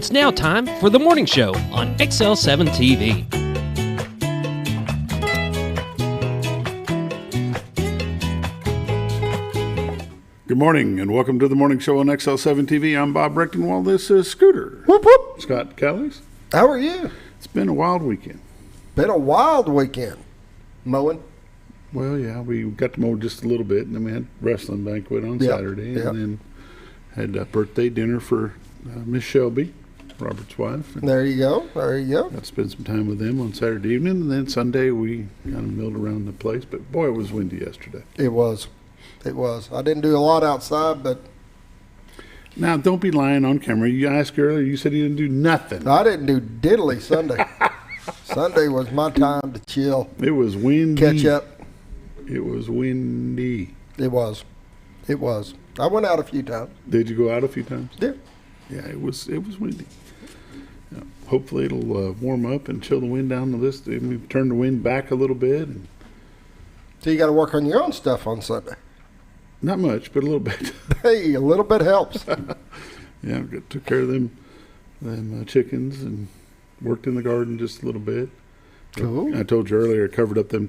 It's now time for the morning show on XL7-TV. Good morning and welcome to the morning show on XL7-TV. I'm Bob Rechtenwald. This is Scooter. Whoop, whoop. Scott Callies. How are you? It's been a wild weekend. Been a wild weekend. Mowing? Well, yeah, we got to mow just a little bit, and then we had wrestling banquet on Saturday, and then had a birthday dinner for Miss Shelby, Robert's wife. There you go. There you go. Got to spend some time with them on Saturday evening, and then Sunday we kind of milled around the place. But boy, it was windy yesterday. It was. It was. I didn't do a lot outside, but now don't be lying on camera. You asked earlier. You said you didn't do nothing. I didn't do diddly Sunday. Sunday was my time to chill. It was windy. Catch up. It was windy. It was. It was. I went out a few times. Did you go out a few times? Yeah. Yeah, it was windy. Yeah, hopefully it'll warm up and chill the wind down to this. We've turned the wind back a little bit. And So you got to work on your own stuff on Sunday. not much, but a little bit. Hey, a little bit helps. Yeah, took care of them chickens and worked in the garden just a little bit. Cool. I told you earlier, I covered up them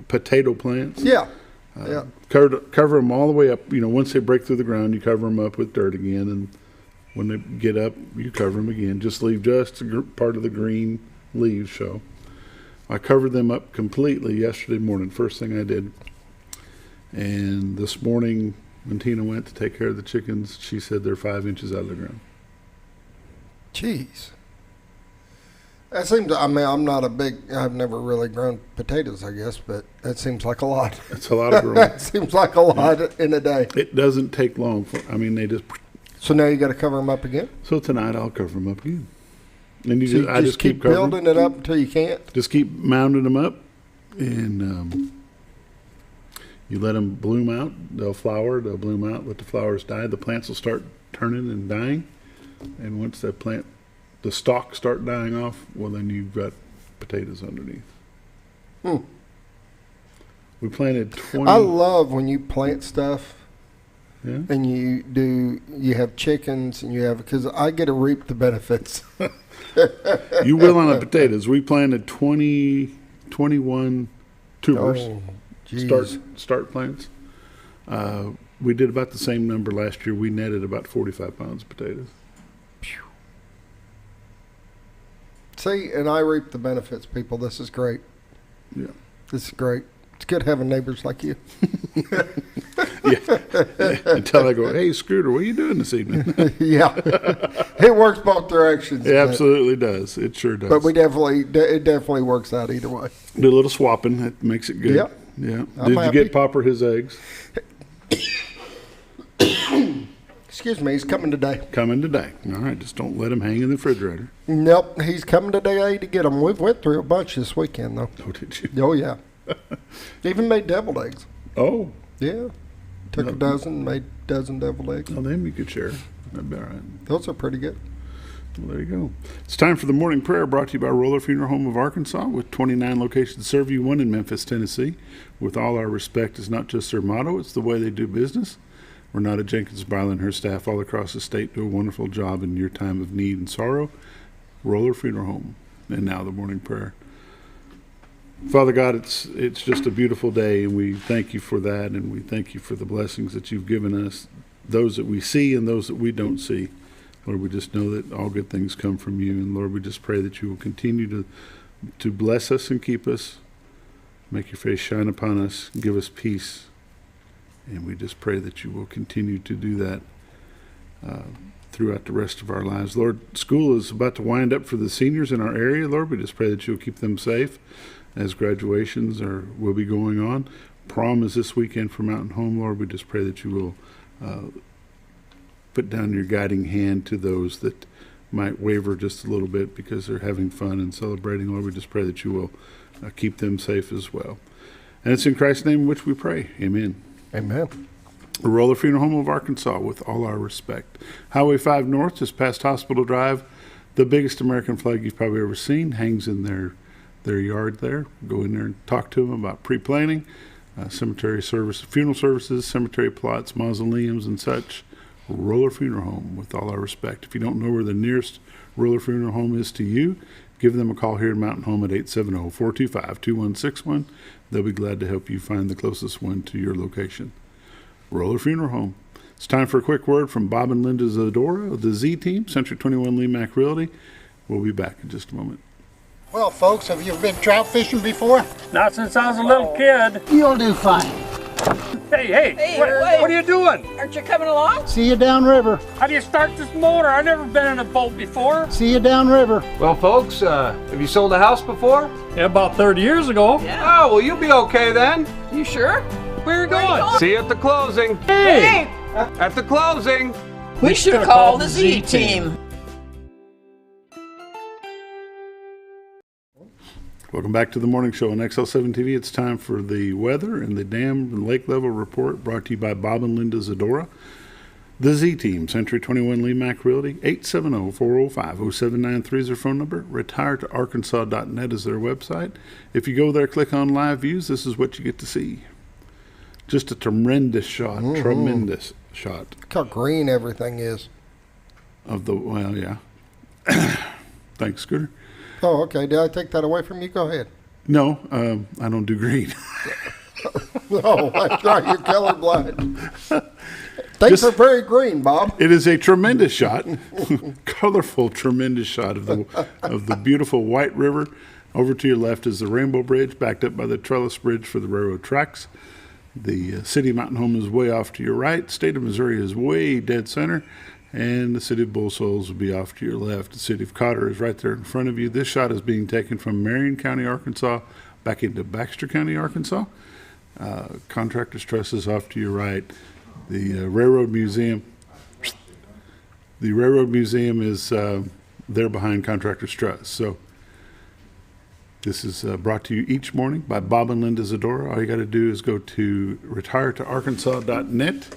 potato plants. Yeah. Yeah. Cover them all the way up. You know, once they break through the ground, you cover them up with dirt again, and when they get up, you cover them again. Just leave just part of the green leaves show. I covered them up completely yesterday morning, first thing I did. And this morning, when Tina went to take care of the chickens, she said they're 5 inches out of the ground. Jeez. That seems, I mean, I've never really grown potatoes, I guess, but that seems like a lot. That's a lot of growing. That seems like a lot in a day. It doesn't take long. They just. So now you got to cover them up again? So tonight I'll cover them up again. And So I just keep covering, building it up until you can't? just keep mounding them up, and you let them bloom out. They'll flower. They'll bloom out. Let the flowers die. The plants will start turning and dying. And once the stalks start dying off, well, then you've got potatoes underneath. We planted 20. I love when you plant stuff Yeah. and you have chickens and because I get to reap the benefits. You will on the potatoes. We planted 21 tubers. Oh, geez. Start plants. We did about the same number last year. We netted about 45 pounds of potatoes. See, and I reap the benefits, people. This is great. Yeah. This is great. It's good having neighbors like you. Yeah. Until I go, hey, Scooter, what are you doing this evening? Yeah. It works both directions. It absolutely does. It sure does. But it definitely works out either way. Do a little swapping. That makes it good. Yep. Yeah. I'm Did you happy. get Popper his eggs? Excuse me, he's coming today. Coming today. All right. Just don't let him hang in the refrigerator. Nope, he's coming today to get them. We've went through a bunch this weekend, though. Oh, did you? Oh, yeah. Even made deviled eggs. Oh. Yeah. Took a dozen, made a dozen deviled eggs. Well, them you could share. That'd be all right. Those are pretty good. Well, there you go. It's time for the morning prayer brought to you by Roller Funeral Home of Arkansas with 29 locations to serve you, one in Memphis, Tennessee. With all our respect is not just their motto, it's the way they do business. Renata Jenkins Brylan and her staff all across the state do a wonderful job in your time of need and sorrow. Roller Funeral Home. And now the morning prayer. Father God, it's just a beautiful day, and we thank you for that, and we thank you for the blessings that you've given us, those that we see and those that we don't see. Lord, we just know that all good things come from you, and Lord, we just pray that you will continue to bless us and keep us, make your face shine upon us, give us peace, and we just pray that you will continue to do that throughout the rest of our lives. Lord, school is about to wind up for the seniors in our area. Lord, we just pray that you'll keep them safe as graduations will be going on. Prom is this weekend for Mountain Home. Lord, we just pray that you will put down your guiding hand to those that might waver just a little bit because they're having fun and celebrating. Lord, we just pray that you will keep them safe as well. And it's in Christ's name in which we pray. Amen. Amen. Roller Funeral Home of Arkansas, with all our respect. Highway 5 North, just past Hospital Drive. The biggest American flag you've probably ever seen hangs in their yard there. Go in there and talk to them about pre-planning, cemetery service, funeral services, cemetery plots, mausoleums, and such. Roller Funeral Home, with all our respect. If you don't know where the nearest Roller Funeral Home is to you, give them a call here in Mountain Home at 870-425-2161. They'll be glad to help you find the closest one to your location. Roller Funeral Home. It's time for a quick word from Bob and Linda Zadora of the Z Team, Century 21 Lee Mack Realty. We'll be back in just a moment. Well, folks, have you been trout fishing before? Not since I was a little kid. You'll do fine. Hey, what are you doing? Aren't you coming along? See you downriver. How do you start this motor? I've never been in a boat before. See you downriver. Well, folks, have you sold a house before? Yeah, about 30 years ago. Yeah. Oh, well, you'll be okay then. You sure? Where are you going? See you at the closing. Hey! At the closing. We should have called the Z Team. Welcome back to the morning show on XL7-TV. It's time for the weather and the dam and lake level report, brought to you by Bob and Linda Zadora. The Z Team, Century 21 Lee Mack Realty, 870-405-0793 is their phone number. Retiretoarkansas.net is their website. If you go there, click on live views, this is what you get to see. Just a tremendous shot, tremendous shot Look how green everything is. of the, well, yeah. Thanks, Scooter. Oh, okay. Did I take that away from you? Go ahead. No, I don't do green. Oh, that's right. You're colorblind. Things are very green, Bob. It is a tremendous shot, colorful, tremendous shot of the beautiful White River. Over to your left is the Rainbow Bridge, backed up by the Trellis Bridge for the railroad tracks. The city of Mountain Home is way off to your right. State of Missouri is way dead center. And the city of Bull Shoals will be off to your left. The city of Cotter is right there in front of you. This shot is being taken from Marion County, Arkansas, back into Baxter County, Arkansas. Contractor's Trust is off to your right. The Railroad Museum is there behind Contractor's Trust. So this is brought to you each morning by Bob and Linda Zadora. All you got to do is go to retiretoarkansas.net.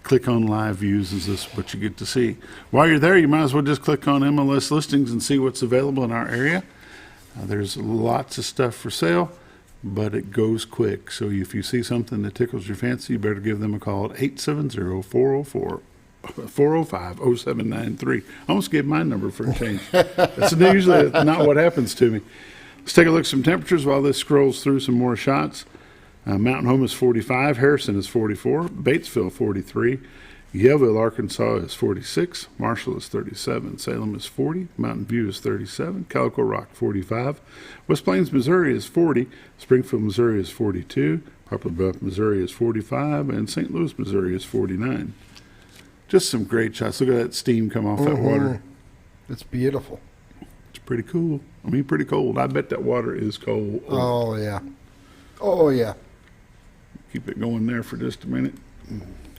Click on live views. Is this what you get to see? While you're there, you might as well just click on MLS listings and see what's available in our area. There's lots of stuff for sale, but it goes quick. So if you see something that tickles your fancy, you better give them a call at 870-405-0793. I almost gave my number for a change. That's usually not what happens to me. Let's take a look at some temperatures while this scrolls through some more shots. Mountain Home is 45, Harrison is 44, Batesville 43, Yellville, Arkansas is 46, Marshall is 37, Salem is 40, Mountain View is 37, Calico Rock 45, West Plains, Missouri is 40, Springfield, Missouri is 42, Poplar Bluff, Missouri is 45, and St. Louis, Missouri is 49. Just some great shots. Look at that steam come off that water. It's beautiful. It's pretty cool. I mean, pretty cold. I bet that water is cold. Oh, yeah. Oh, yeah. Keep it going there for just a minute.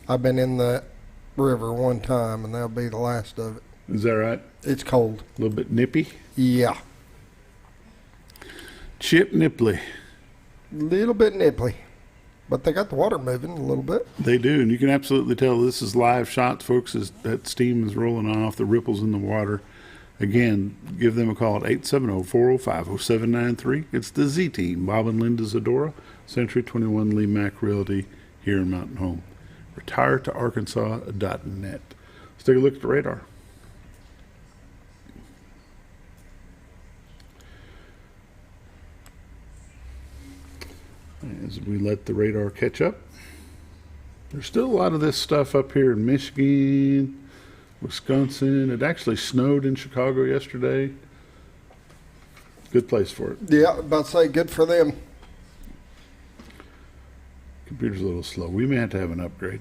I've been in the river one time, and that'll be the last of it. Is that right? It's cold. A little bit nippy? Yeah. Chip nipply. Little bit nipply. But they got the water moving a little bit. They do, and you can absolutely tell this is live shots, folks, as that steam is rolling off, the ripples in the water. Again, give them a call at 870-405-0793. It's the Z Team, Bob and Linda Zadora, Century 21 Lee Mack Realty here in Mountain Home. Retiretoarkansas.net. Let's take a look at the radar. As we let the radar catch up, there's still a lot of this stuff up here in Michigan, Wisconsin. It actually snowed in Chicago yesterday. Good place for it. Yeah, about to say good for them. Computer's a little slow. We may have to have an upgrade.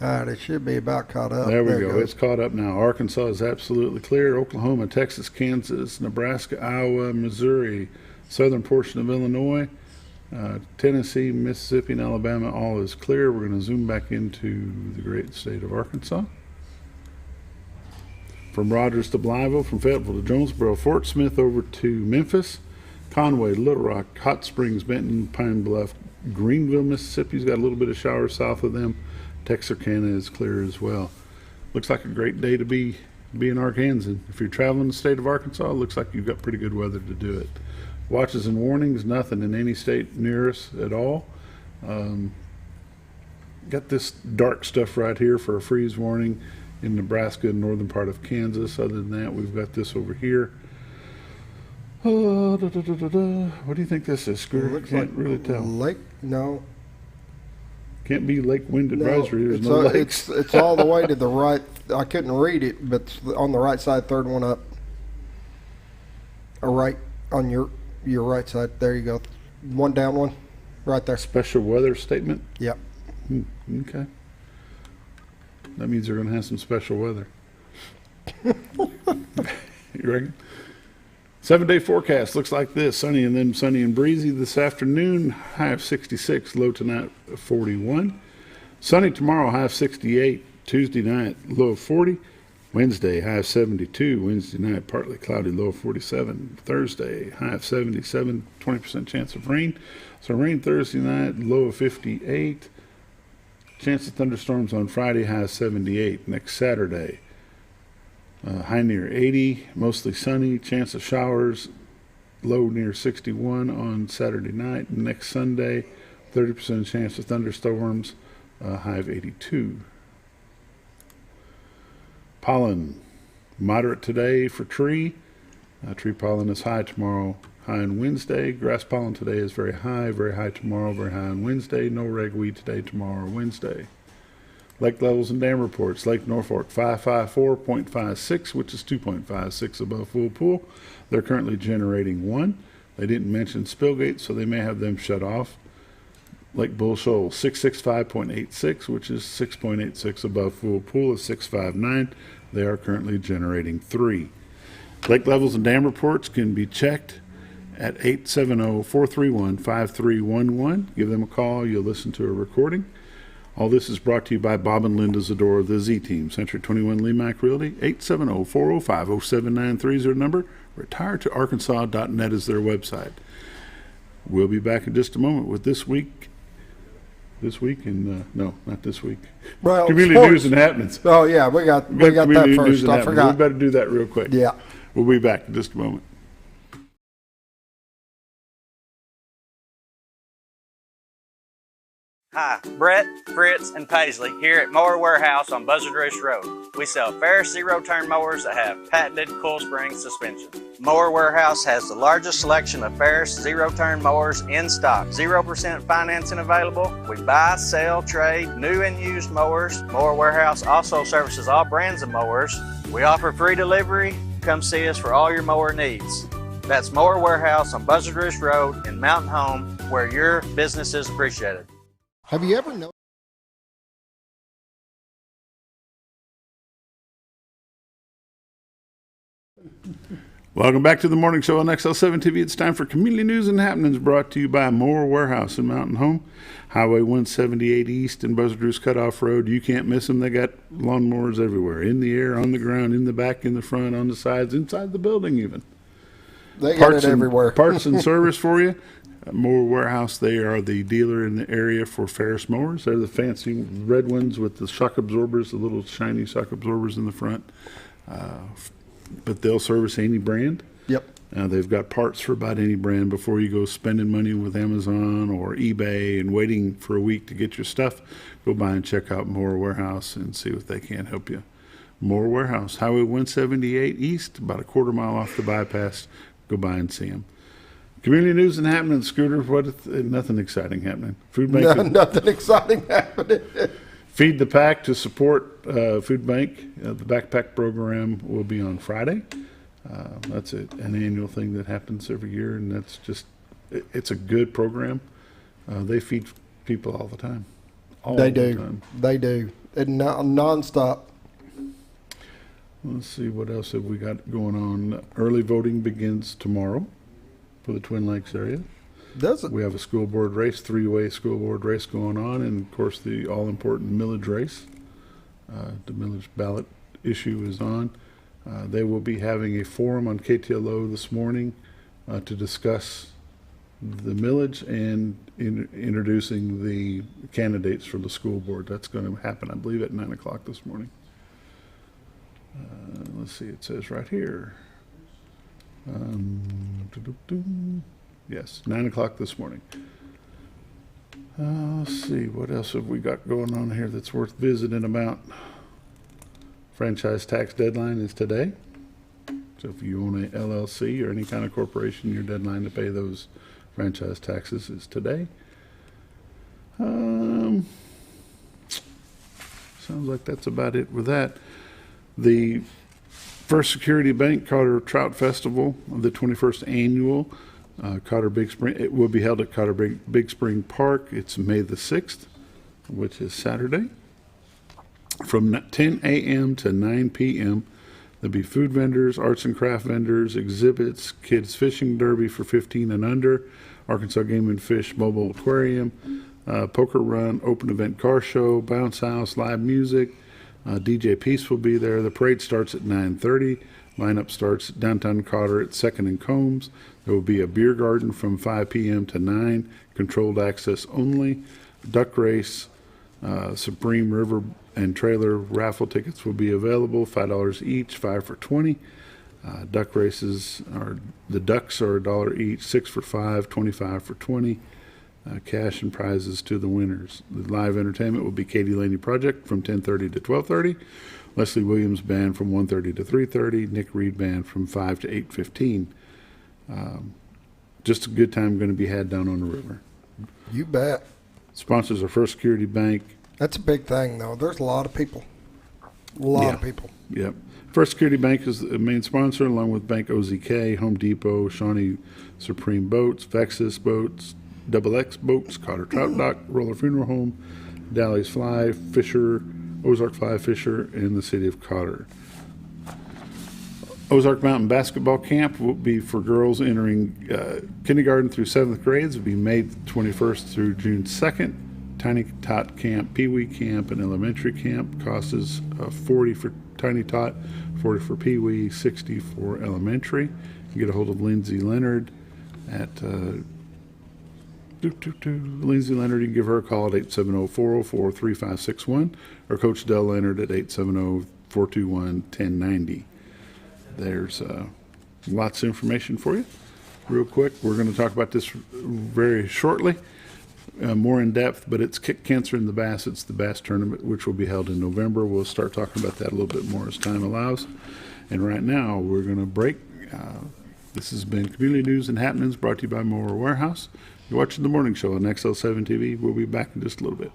All right, it should be about caught up. There we it go. goes. It's caught up now. Arkansas is absolutely clear. Oklahoma, Texas, Kansas, Nebraska, Iowa, Missouri, southern portion of Illinois, Tennessee, Mississippi, and Alabama, all is clear. We're going to zoom back into the great state of Arkansas. From Rogers to Blytheville, from Fayetteville to Jonesboro, Fort Smith over to Memphis, Conway, Little Rock, Hot Springs, Benton, Pine Bluff, Greenville, Mississippi's got a little bit of showers south of them. Texarkana is clear as well. Looks like a great day to be in Arkansas. If you're traveling the state of Arkansas, it looks like you've got pretty good weather to do it. Watches and warnings, nothing in any state near us at all. got this dark stuff right here for a freeze warning in Nebraska and northern part of Kansas. Other than that, we've got this over here. What do you think this is, Scooter? Looks Can't like really tell. Lake? No. Can't be Lake Wind No, Advisory. There's it's, no lakes. it's all the way to the right. I couldn't read it, but it's on the right side, third one up. Or right on your right side. There you go. One down one. Right there. Special weather statement. Yep. Okay. That means they're going to have some special weather. You reckon? 7-day forecast looks like this. Sunny and then sunny and breezy this afternoon. High of 66, low tonight of 41. Sunny tomorrow, high of 68. Tuesday night, low of 40. Wednesday, high of 72. Wednesday night, partly cloudy, low of 47. Thursday, high of 77, 20% chance of rain. So rain Thursday night, low of 58. Chance of thunderstorms on Friday, high of 78. Next Saturday, high near 80, mostly sunny. Chance of showers, low near 61 on Saturday night. Next Sunday, 30% chance of thunderstorms, high of 82. Pollen, moderate today for tree. Tree pollen is high tomorrow, high on Wednesday. Grass pollen today is very high tomorrow, very high on Wednesday. No ragweed today, tomorrow, or Wednesday. Lake levels and dam reports. Lake Norfolk 554.56, which is 2.56 above full pool. They're currently generating 1. They didn't mention Spillgate, so they may have them shut off. Lake Bull Shoal 665.86, which is 6.86 above full pool, is 659. They are currently generating 3. Lake levels and dam reports can be checked at 870-431-5311. Give them a call. You'll listen to a recording. All this is brought to you by Bob and Linda Zador of the Z-Team. Century 21 Lemac Realty, 870-405-0793 is their number. Retirettoarkansas.net is their website. We'll be back in just a moment with This Week in, no, not this week. Well, Community sports. News and Happenings. Oh yeah, we got that Community News first. and I Happenings. forgot. We better do that real quick. Yeah. We'll be back in just a moment. Hi, Brett, Fritz, and Paisley here at Mower Warehouse on Buzzard Roost Road. We sell Ferris zero-turn mowers that have patented coil spring suspension. Mower Warehouse has the largest selection of Ferris zero-turn mowers in stock. 0% financing available. We buy, sell, trade new and used mowers. Mower Warehouse also services all brands of mowers. We offer free delivery. Come see us for all your mower needs. That's Mower Warehouse on Buzzard Roost Road in Mountain Home, where your business is appreciated. Have you ever noticed? Welcome back to the morning show on XL7-TV. It's time for Community News and Happenings, brought to you by Mower Warehouse in Mountain Home. Highway 178 East and Buzzard Roost Cutoff Road. You can't miss them. They got lawnmowers everywhere, in the air, on the ground, in the back, in the front, on the sides, inside the building even. They got it everywhere. Parts and service for you. Mower Warehouse, they are the dealer in the area for Ferris mowers. They're the fancy red ones with the shock absorbers, the little shiny shock absorbers in the front. But they'll service any brand. Yep. They've got parts for about any brand. Before you go spending money with Amazon or eBay and waiting for a week to get your stuff, go by and check out Mower Warehouse and see if they can help you. Mower Warehouse, Highway 178 East, about a quarter mile off the bypass. Go by and see them. Community News and Happening, Scooter. Nothing exciting happening. Food Bank. No, nothing exciting happening. Feed the Pack to support Food Bank. The backpack program will be on Friday. That's an annual thing that happens every year, and that's just, it's a good program. They feed people all the time. They do. And nonstop. Let's see, what else have we got going on? Early voting begins tomorrow for the Twin Lakes area. Does it? We have a school board race, three-way school board race going on, and of course the all-important millage race. The millage ballot issue is on. They will be having a forum on KTLO this morning to discuss the millage and introducing the candidates for the school board. That's going to happen, I believe, at 9 o'clock this morning. Let's see, it says right here. Yes, 9 o'clock this morning. Let's see, what else have we got going on here that's worth visiting about? Franchise tax deadline is today. So if you own a LLC or any kind of corporation, your deadline to pay those franchise taxes is today. Sounds like that's about it with that. The First Security Bank Cotter Trout Festival, the 21st annual Cotter Big Spring, it will be held at Cotter Big Spring Park. It's May the 6th, which is Saturday, from 10 a.m. to 9 p.m. There'll be food vendors, arts and craft vendors, exhibits, kids fishing derby for 15 and under, Arkansas Game and Fish mobile aquarium, poker run, open event car show, bounce house, live music. DJ Peace will be there. The parade starts at 9:30. Lineup starts at downtown Cotter at 2nd and Combs. There will be a beer garden from 5 p.m. to 9, controlled access only. Duck race, Supreme River and trailer raffle tickets will be available, $5 each, 5 for 20. Duck races the ducks are $1 each, 6 for 5, 25 for 20. Cash and prizes to the winners. The live entertainment will be Katie Laney Project from 10:30 to 12:30. Leslie Williams Band from 1:30 to 3:30. Nick Reed Band from 5 to 8:15. Just a good time going to be had down on the river. You bet. Sponsors are First Security Bank. That's a big thing, though. There's a lot of people. A lot of people. Yep. First Security Bank is the main sponsor, along with Bank OZK, Home Depot, Shawnee Supreme Boats, Vexus Boats, Double X Boats, Cotter Trout Dock, Roller Funeral Home, Dally's Fly Fisher, Ozark Fly Fisher, and the City of Cotter. Ozark Mountain Basketball Camp will be for girls entering kindergarten through 7th grades. It will be May 21st through June 2nd. Tiny Tot Camp, Pee Wee Camp, and Elementary Camp. Cost is $40 for Tiny Tot, $40 for Pee Wee, $60 for Elementary. You get a hold of Lindsay Leonard at Lindsay Leonard. You can give her a call at 870-404-3561 or Coach Dell Leonard at 870-421-1090. There's lots of information for you. Real quick, we're going to talk about this very shortly, more in depth, but it's Kick Cancer in the Bass. It's the Bass Tournament, which will be held in November. We'll start talking about that a little bit more as time allows. And right now, we're going to break. This has been Community News and Happenings brought to you by Mower Warehouse. You're watching The Morning Show on XL7-TV. We'll be back in just a little bit.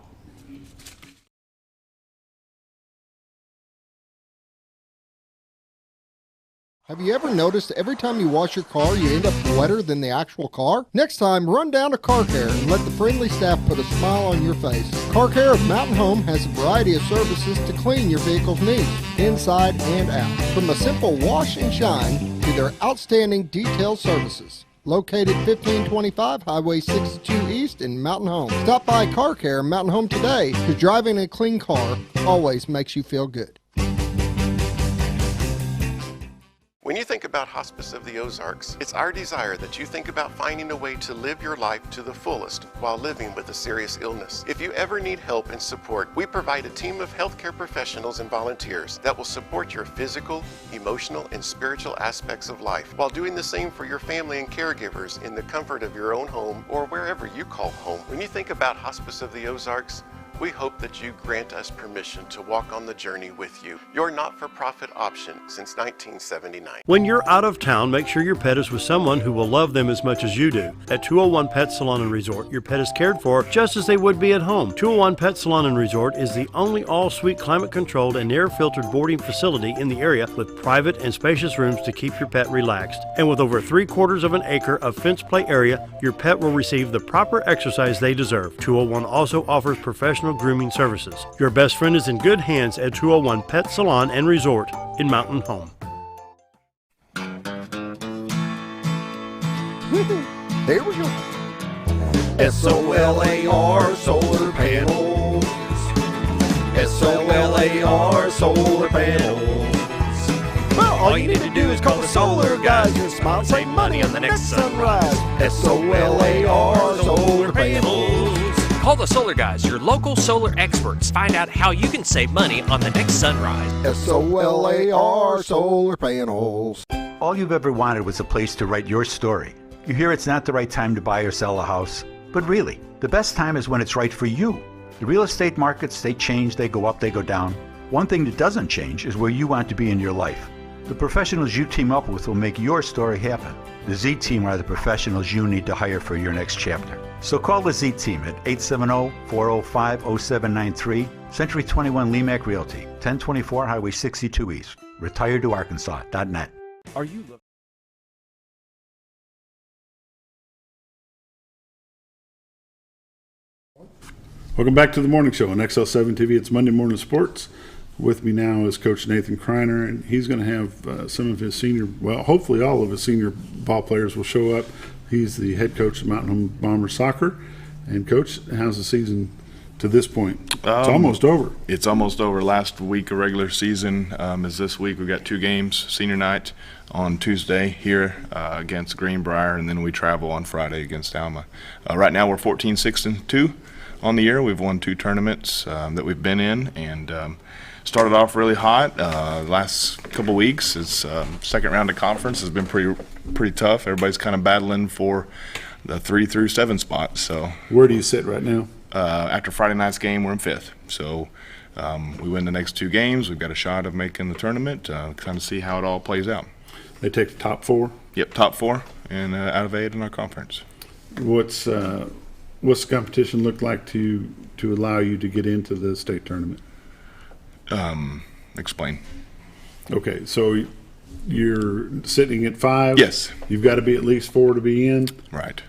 Have you ever noticed every time you wash your car, you end up wetter than the actual car? Next time, run down to Car Care and let the friendly staff put a smile on your face. Car Care of Mountain Home has a variety of services to clean your vehicle's needs, inside and out. From a simple wash and shine to their outstanding detailed services. Located 1525 Highway 62 East in Mountain Home. Stop by Car Care Mountain Home today, because driving a clean car always makes you feel good. When you think about Hospice of the Ozarks, it's our desire that you think about finding a way to live your life to the fullest while living with a serious illness. If you ever need help and support, we provide a team of healthcare professionals and volunteers that will support your physical, emotional, and spiritual aspects of life while doing the same for your family and caregivers in the comfort of your own home or wherever you call home. When you think about Hospice of the Ozarks, we hope that you grant us permission to walk on the journey with you. Your not-for-profit option since 1979. When you're out of town, make sure your pet is with someone who will love them as much as you do. At 201 Pet Salon and Resort, your pet is cared for just as they would be at home. 201 Pet Salon and Resort is the only all-suite climate-controlled and air-filtered boarding facility in the area with private and spacious rooms to keep your pet relaxed. And with over 3/4 of an acre of fenced play area, your pet will receive the proper exercise they deserve. 201 also offers professional grooming services. Your best friend is in good hands at 201 Pet Salon and Resort in Mountain Home. Here we go. SOLAR solar panels. SOLAR solar panels. Well, all you need to do is call the solar guys. You'll smile and save money on the next sunrise. SOLAR solar panels. Call the Solar Guys, your local solar experts. Find out how you can save money on the next sunrise. SOLAR solar panels. All you've ever wanted was a place to write your story. You hear it's not the right time to buy or sell a house. But really, the best time is when it's right for you. The real estate markets, they change, they go up, they go down. One thing that doesn't change is where you want to be in your life. The professionals you team up with will make your story happen. The Z-Team are the professionals you need to hire for your next chapter. So call the Z-Team at 870-405-0793, Century 21 Lemac Realty, 1024 Highway 62 East, retiredtoarkansas.net. Are you Welcome back to the morning show on XL7-TV. It's Monday Morning Sports. With me now is Coach Nathan Criner, and he's going to have some of his senior, well, hopefully all of his senior ball players will show up. He's the head coach of Mountain Home Bomber Soccer. And, Coach, how's the season to this point? It's almost over. It's almost over. Last week of regular season is this week. We've got 2 games, senior night on Tuesday here against Greenbrier, and then we travel on Friday against Alma. Right now we're 14-6-2 on the year. We've won 2 tournaments that we've been in, and started off really hot. Last couple weeks, it's second round of conference has been pretty tough. Everybody's kind of battling for the 3 through 7 spot. So where do you sit right now? After Friday night's game, we're in 5th. So we win the next 2 games. We've got a shot of making the tournament. Kind of see how it all plays out. They take the top 4. Yep, top 4, and out of 8 in our conference. What's the competition look like to allow you to get into the state tournament? Explain. Okay, so you're sitting at 5. Yes. You've got to be at least 4 to be in. Right.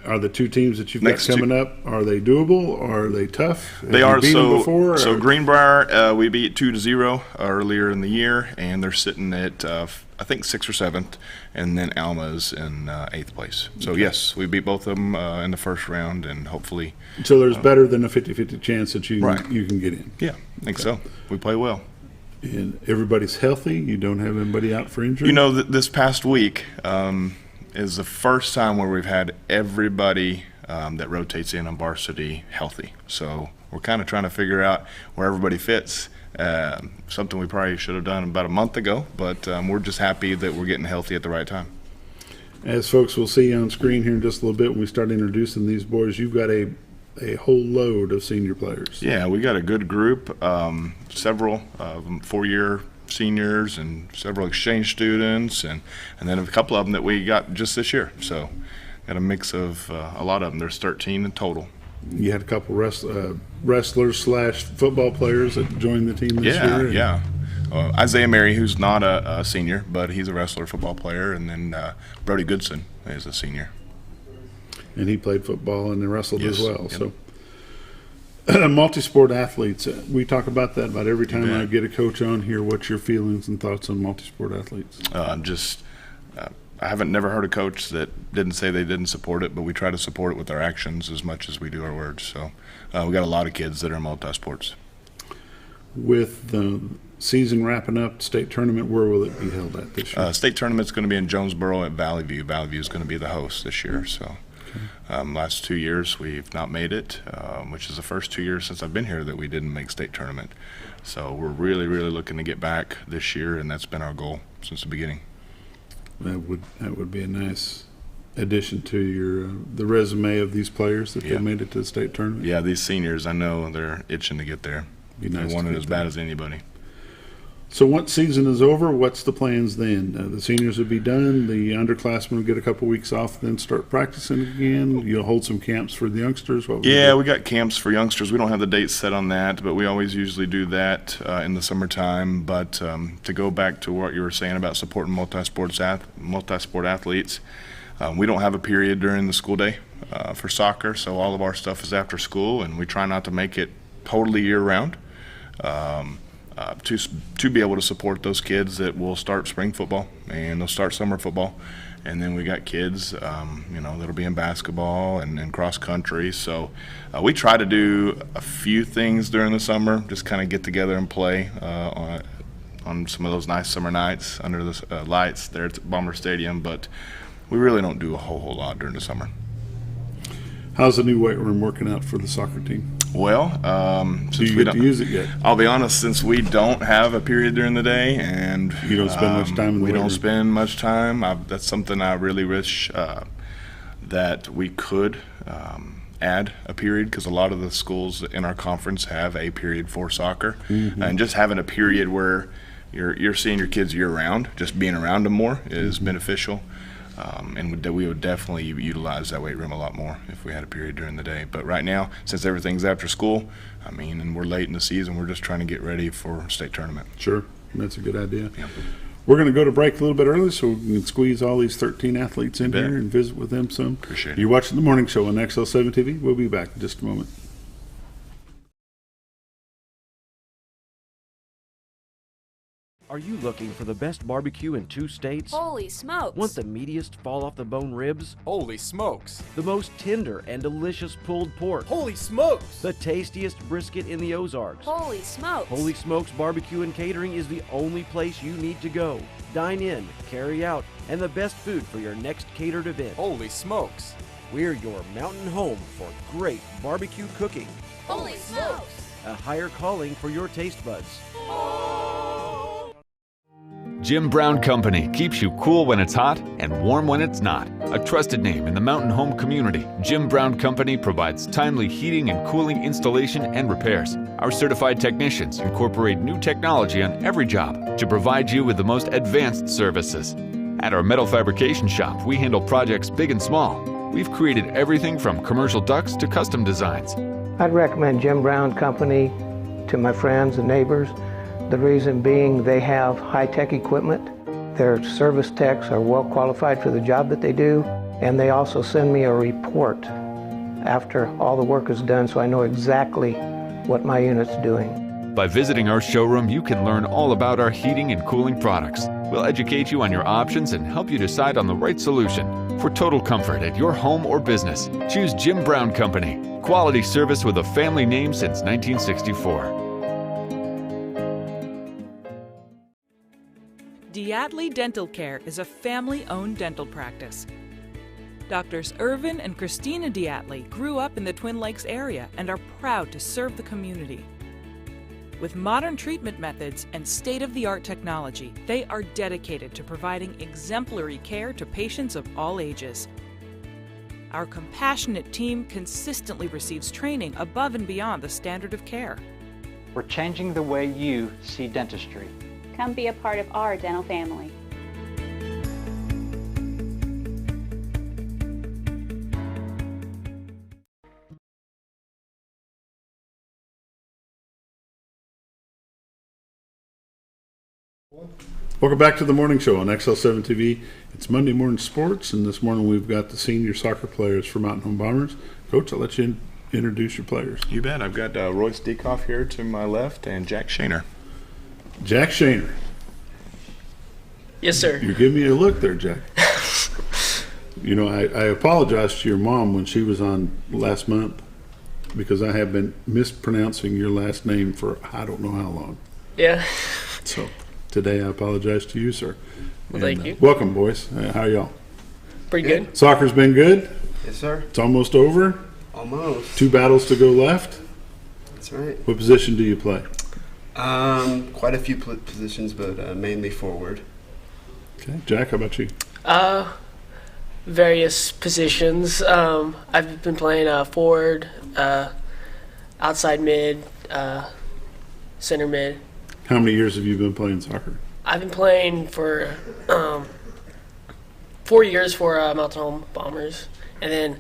Are the 2 teams that you've got coming up, are they doable or are they tough? They are. Before, so Greenbrier, we beat 2-0 earlier in the year, and they're sitting at I think 6th or 7th, and then Alma's in 8th place. So okay. Yes, we beat both of them in the first round, and hopefully. So there's better than a 50-50 chance that you can get in. Yeah, I think so. We play well. And everybody's healthy. You don't have anybody out for injury. You know, this past week is the first time where we've had everybody that rotates in on varsity healthy. So we're kind of trying to figure out where everybody fits. Something we probably should have done about a month ago, but we're just happy that we're getting healthy at the right time. As folks will see on screen here in just a little bit when we start introducing these boys, you've got a whole load of senior players. Yeah, we got a good group, several 4-year seniors and several exchange students, and then a couple of them that we got just this year. So got a mix of a lot of them. There's 13 in total. You had a couple wrestlers/football players that joined the team this year. Yeah. Isaiah Mary, who's not a senior, but he's a wrestler, football player, and then Brody Goodson is a senior. And he played football and wrestled as well. Yep. So, multi-sport athletes. We talk about that about every time I get a coach on here. What's your feelings and thoughts on multi-sport athletes? I haven't never heard a coach that didn't say they didn't support it, but we try to support it with our actions as much as we do our words. So we got a lot of kids that are multi-sports. With the season wrapping up, state tournament, where will it be held at this year? State tournament's going to be in Jonesboro at Valley View. Valley View is going to be the host this year. So last 2 years we've not made it, which is the first 2 years since I've been here that we didn't make state tournament. So we're really, really looking to get back this year, and that's been our goal since the beginning. That would be a nice addition to the resume of these players that they made it to the state tournament. Yeah, these seniors, I know they're itching to get there. Be nice. They want it as bad as anybody. So once season is over, what's the plans then? The seniors will be done. The underclassmen will get a couple weeks off, then start practicing again. You'll hold some camps for the youngsters. We got camps for youngsters. We don't have the dates set on that, but we always usually do that in the summertime. But to go back to what you were saying about supporting multi-sport athletes, we don't have a period during the school day for soccer, so all of our stuff is after school, and we try not to make it totally year-round. To be able to support those kids that will start spring football and they'll start summer football, and then we got kids that'll be in basketball and cross country. So we try to do a few things during the summer, just kind of get together and play on some of those nice summer nights under the lights there at Bomber Stadium, but we really don't do a whole lot during the summer. How's the new weight room working out for the soccer team? Well, do you get to use it yet? I'll be honest, since we don't have a period during the day, and you don't spend much time in the we weight don't room. spend much time. That's something I really wish that we could add a period, because a lot of the schools in our conference have a period for soccer. And just having a period where you're seeing your kids year-round, just being around them more is beneficial. And we would definitely utilize that weight room a lot more if we had a period during the day. But right now, since everything's after school, and we're late in the season, we're just trying to get ready for state tournament. Sure, that's a good idea. Yeah. We're going to go to break a little bit early so we can squeeze all these 13 athletes in here and visit with them some. Appreciate it. You're watching The Morning Show on XL7-TV. We'll be back in just a moment. Are you looking for the best barbecue in 2 states? Holy smokes! Want the meatiest fall-off-the-bone ribs? Holy smokes! The most tender and delicious pulled pork? Holy smokes! The tastiest brisket in the Ozarks? Holy smokes! Holy Smokes Barbecue and Catering is the only place you need to go. Dine in, carry out, and the best food for your next catered event. Holy smokes! We're your mountain home for great barbecue cooking. Holy smokes! A higher calling for your taste buds. Jim Brown Company keeps you cool when it's hot and warm when it's not. A trusted name in the mountain home community, Jim Brown Company provides timely heating and cooling installation and repairs. Our certified technicians incorporate new technology on every job to provide you with the most advanced services. At our metal fabrication shop, we handle projects big and small. We've created everything from commercial ducts to custom designs. I'd recommend Jim Brown Company to my friends and neighbors. The reason being they have high-tech equipment, their service techs are well qualified for the job that they do, and they also send me a report after all the work is done so I know exactly what my unit's doing. By visiting our showroom, you can learn all about our heating and cooling products. We'll educate you on your options and help you decide on the right solution. For total comfort at your home or business, choose Jim Brown Company. Quality service with a family name since 1964. Diatley Dental Care is a family-owned dental practice. Doctors Irvin and Christina Diatley grew up in the Twin Lakes area and are proud to serve the community. With modern treatment methods and state-of-the-art technology, they are dedicated to providing exemplary care to patients of all ages. Our compassionate team consistently receives training above and beyond the standard of care. We're changing the way you see dentistry. Come be a part of our dental family. Welcome back to The Morning Show on XL7-TV. It's Monday Morning Sports, and this morning we've got the senior soccer players for Mountain Home Bombers. Coach, I'll let you introduce your players. You bet. I've got Royce Dekoff here to my left and Jack Shaner. Jack Shaner. Yes, sir. You're giving me a look there, Jack. You know, I apologized to your mom when she was on last month because I have been mispronouncing your last name for I don't know how long. Yeah. So today I apologize to you, sir. Well, thank you. Welcome, boys. How are y'all? Pretty good. Soccer's been good? Yes, sir. It's almost over? Almost. 2 battles to go left? That's right. What position do you play? Quite a few positions, but mainly forward. Okay. Jack, how about you? Various positions. I've been playing forward, outside mid, center mid. How many years have you been playing soccer? I've been playing for 4 years for Mountain Home Bombers, and then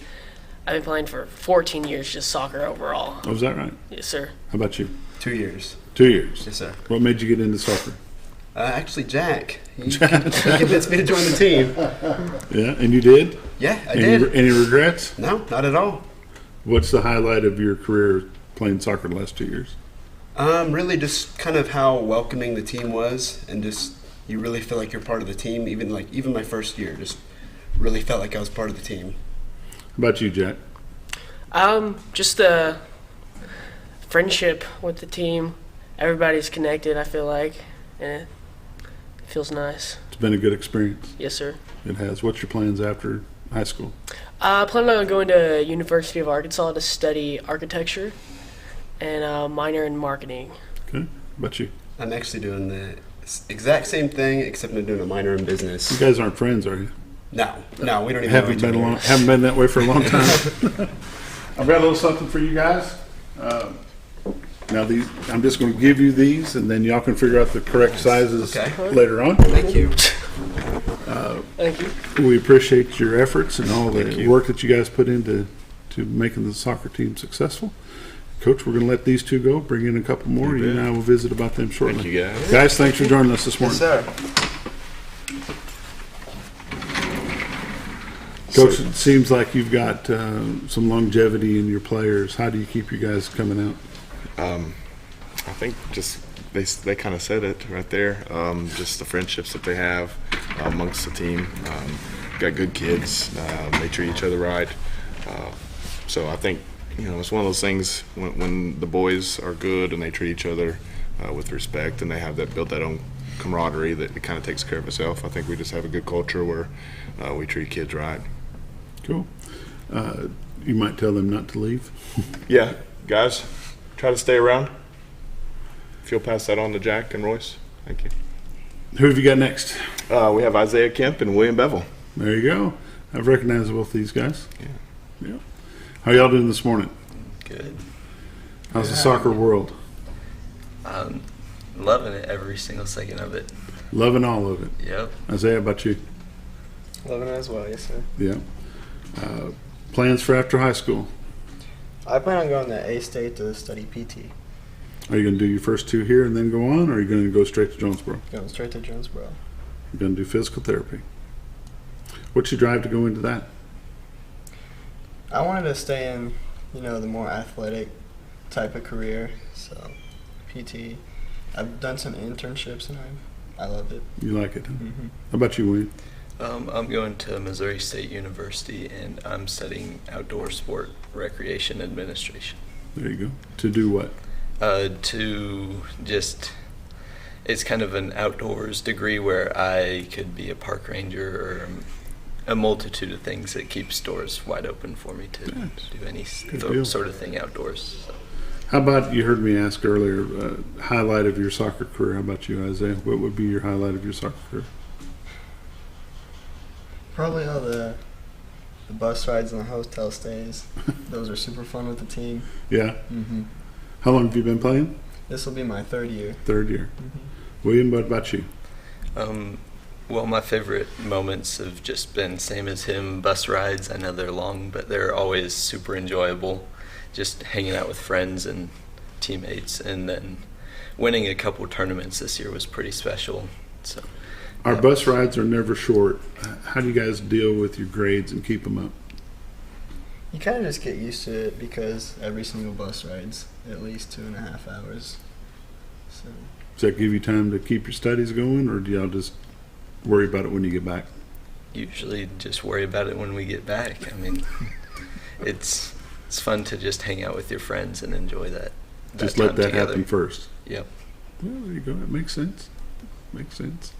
I've been playing for 14 years just soccer overall. Oh, is that right? Yes, sir. How about you? 2 years. 2 years? Yes, sir. What made you get into soccer? Actually, Jack. He convinced me to join the team. Yeah, and you did? Yeah, I did. Any regrets? No, not at all. What's the highlight of your career playing soccer the last 2 years? Really just kind of how welcoming the team was, and just you really feel like you're part of the team. Even my first year, just really felt like I was part of the team. How about you, Jack? Just the friendship with the team. Everybody's connected, I feel like, and it feels nice. It's been a good experience. Yes, sir. It has. What's your plans after high school? I plan on going to University of Arkansas to study architecture and a minor in marketing. Okay. How about you? I'm actually doing the exact same thing, except I'm doing a minor in business. You guys aren't friends, are you? No, we don't even Haven't been that way for a long time. I've got a little something for you guys. Now I'm just going to give you these, and then y'all can figure out the correct sizes later on. Thank you. Thank you. We appreciate your efforts and all the work that you guys put into making the soccer team successful. Coach, we're going to let these two go. Bring in a couple more. You and I will visit about them shortly. Thank you, guys. Guys, thanks for joining us this morning. Yes, sir. Coach, it seems like you've got some longevity in your players. How do you keep you guys coming out? I think just they kind of said it right there. Just the friendships that they have amongst the team. Got good kids. They treat each other right. So I think it's one of those things when the boys are good and they treat each other with respect and they have built that own camaraderie that it kind of takes care of itself. I think we just have a good culture where we treat kids right. Cool. You might tell them not to leave. Yeah, guys, try to stay around. If you'll pass that on to Jack and Royce. Thank you. Who have you got next? We have Isaiah Kemp and William Bevel. There you go. I've recognized both these guys. Yeah. How y'all doing this morning? Good. How's the soccer world? Loving it, every single second of it. Loving all of it. Yep. Isaiah, how about you? Loving it as well, yes, sir. Yeah. Plans for after high school? I plan on going to A-State to study PT. Are you going to do your first 2 here and then go on, or are you going to go straight to Jonesboro? Going straight to Jonesboro. You're going to do physical therapy. What's your drive to go into that? I wanted to stay in, the more athletic type of career. So, PT. I've done some internships and I love it. You like it, huh? Mm-hmm. How about you, Wayne? I'm going to Missouri State University and I'm studying outdoor sport recreation administration. There you go. To do what? It's kind of an outdoors degree where I could be a park ranger or a multitude of things that keeps doors wide open for me to do any sort of thing outdoors. So. How about, you heard me ask earlier, highlight of your soccer career. How about you, Isaiah? What would be your highlight of your soccer career? Probably all the bus rides and the hotel stays. Those are super fun with the team. Yeah? Mm-hmm. How long have you been playing? This will be my 3rd year. 3rd year. Mm-hmm. William, what about you? Well, my favorite moments have just been same as him, bus rides. I know they're long, but they're always super enjoyable. Just hanging out with friends and teammates, and then winning a couple tournaments this year was pretty special. So, our bus rides are never short. How do you guys deal with your grades and keep them up? You kind of just get used to it because every single bus ride's at least 2.5 hours. So. Does that give you time to keep your studies going, or do y'all just worry about it when you get back? Usually just worry about it when we get back. I mean, it's fun to just hang out with your friends and enjoy that just let that together. happen first. Yep. Well, there you go. That makes sense. Makes sense.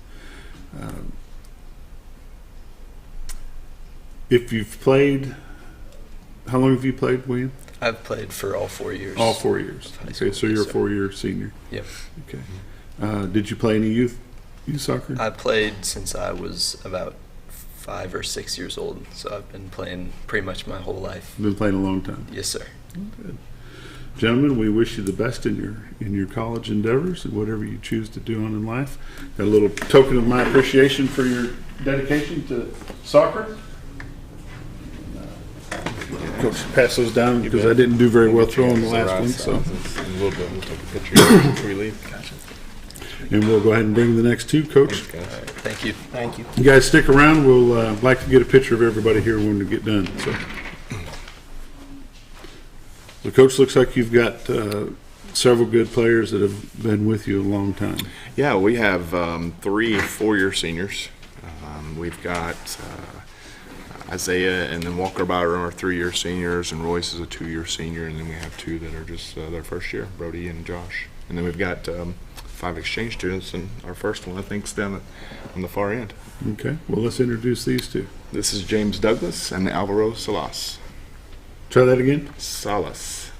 If you've played, how long have you played, William? I've played for all 4 years. All 4 years. Okay, so you're a 4-year senior. Yep. Okay. Did you play any youth soccer? I played since I was about 5 or 6 years old, so I've been playing pretty much my whole life. Been playing a long time. Yes, sir. Good. Gentlemen, we wish you the best in your college endeavors and whatever you choose to do on in life. Got a little token of my appreciation for your dedication to soccer. Coach, pass those down because I didn't do very well throwing the last one. So. We'll take a picture before we leave. Gotcha. And we'll go ahead and bring the next two, Coach. Thank you. Thank you. You guys stick around. We'll like to get a picture of everybody here when we get done. So, Coach, looks like you've got several good players that have been with you a long time. Yeah, we have 3 4-year seniors. We've got Isaiah and then Walker Byron are 3-year seniors, and Royce is a 2-year senior, and then we have 2 that are just their first year, Brody and Josh. And then we've got 5 exchange students, and our first one, I think, is down on the far end. Okay, well, let's introduce these two. This is James Douglas and Alvaro Salas. Try that again. Salas.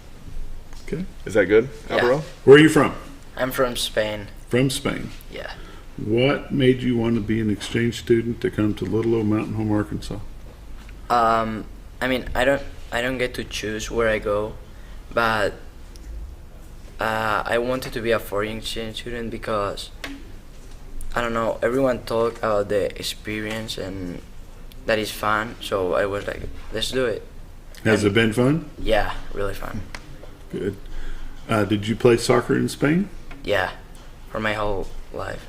Okay. Is that good, Yeah. Alvaro? Where are you from? I'm from Spain. From Spain. Yeah. What made you want to be an exchange student to come to Little Old Mountain Home, Arkansas? I mean, I don't get to choose where I go, but I wanted to be a foreign exchange student because I don't know. Everyone talk about the experience and that is fun, so I was like, let's do it. Has it been fun? Yeah, really fun. Good. Did you play soccer in Spain? Yeah, for my whole life.